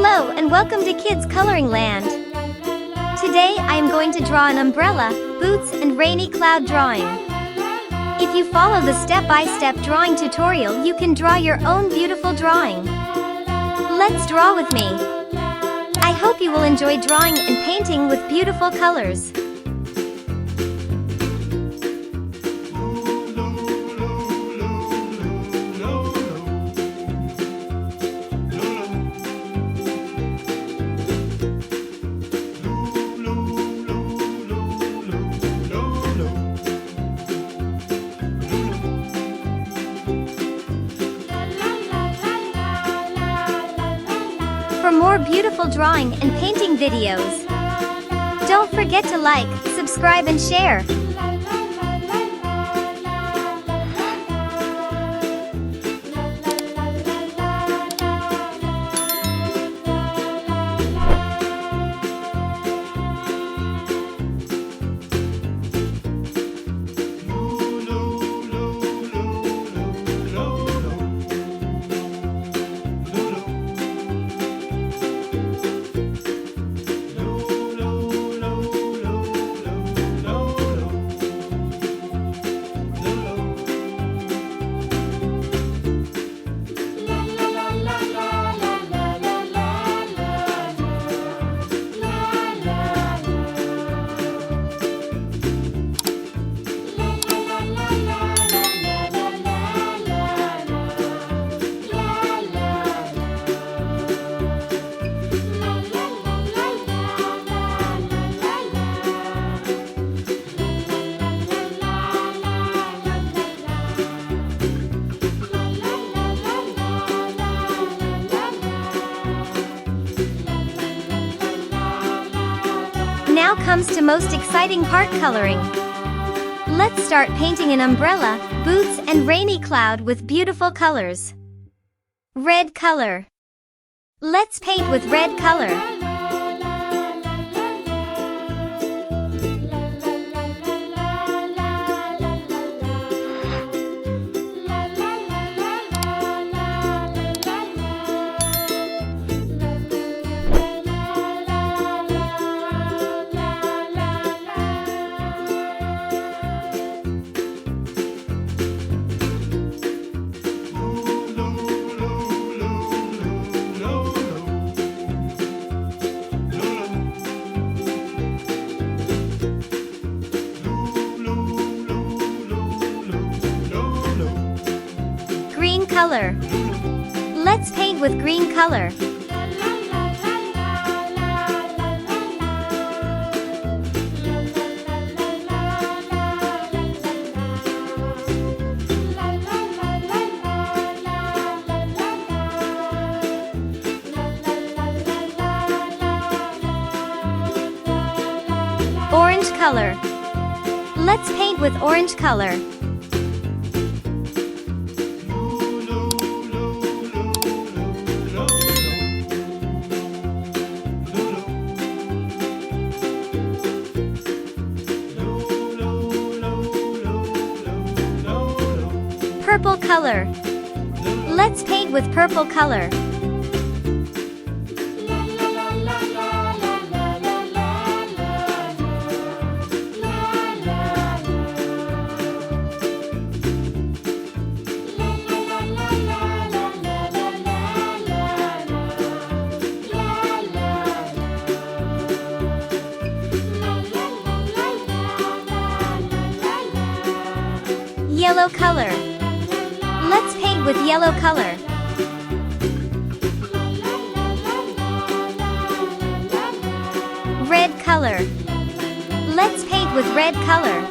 Hello and welcome to Kids Coloring Land. Today I am going to draw an umbrella, boots and rainy cloud drawing. If you follow the step-by-step drawing tutorial, you can draw your own beautiful drawing. Let's draw with me. I hope you will enjoy drawing and painting with beautiful colors. For more beautiful drawing and painting videos, don't forget to like, subscribe and share. Now comes to most exciting part, coloring. Let's start painting an umbrella, boots and rainy cloud with beautiful colors. Red color. Let's paint with red color. Green color. Let's paint with green color. Orange color. Let's paint with orange color. Purple color. Let's paint with purple color. Yellow color. Let's paint with yellow color. Red color. Let's paint with red color.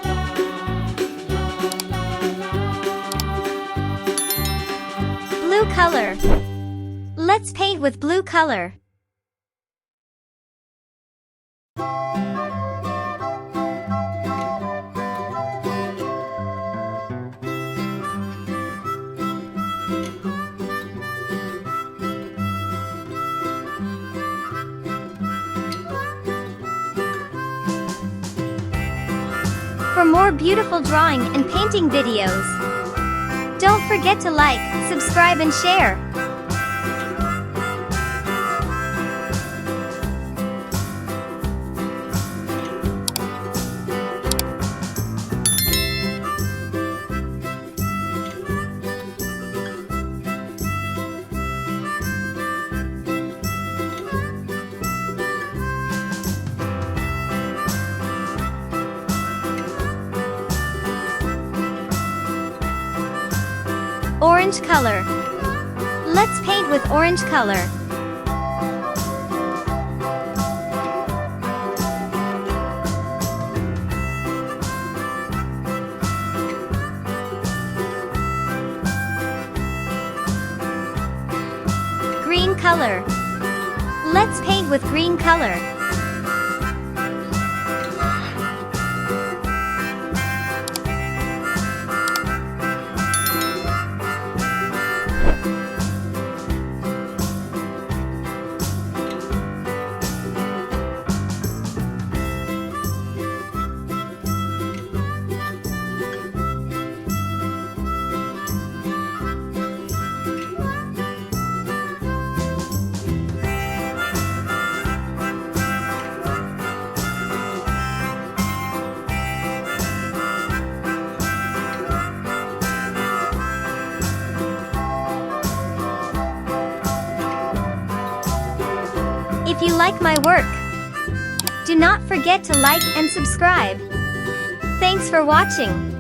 Blue color. Let's paint with blue color. For more beautiful drawing and painting videos, don't forget to like, subscribe and share. Orange color. Let's paint with orange color. Green color. Let's paint with green color. If you like my work, do not forget to like and subscribe. Thanks for watching.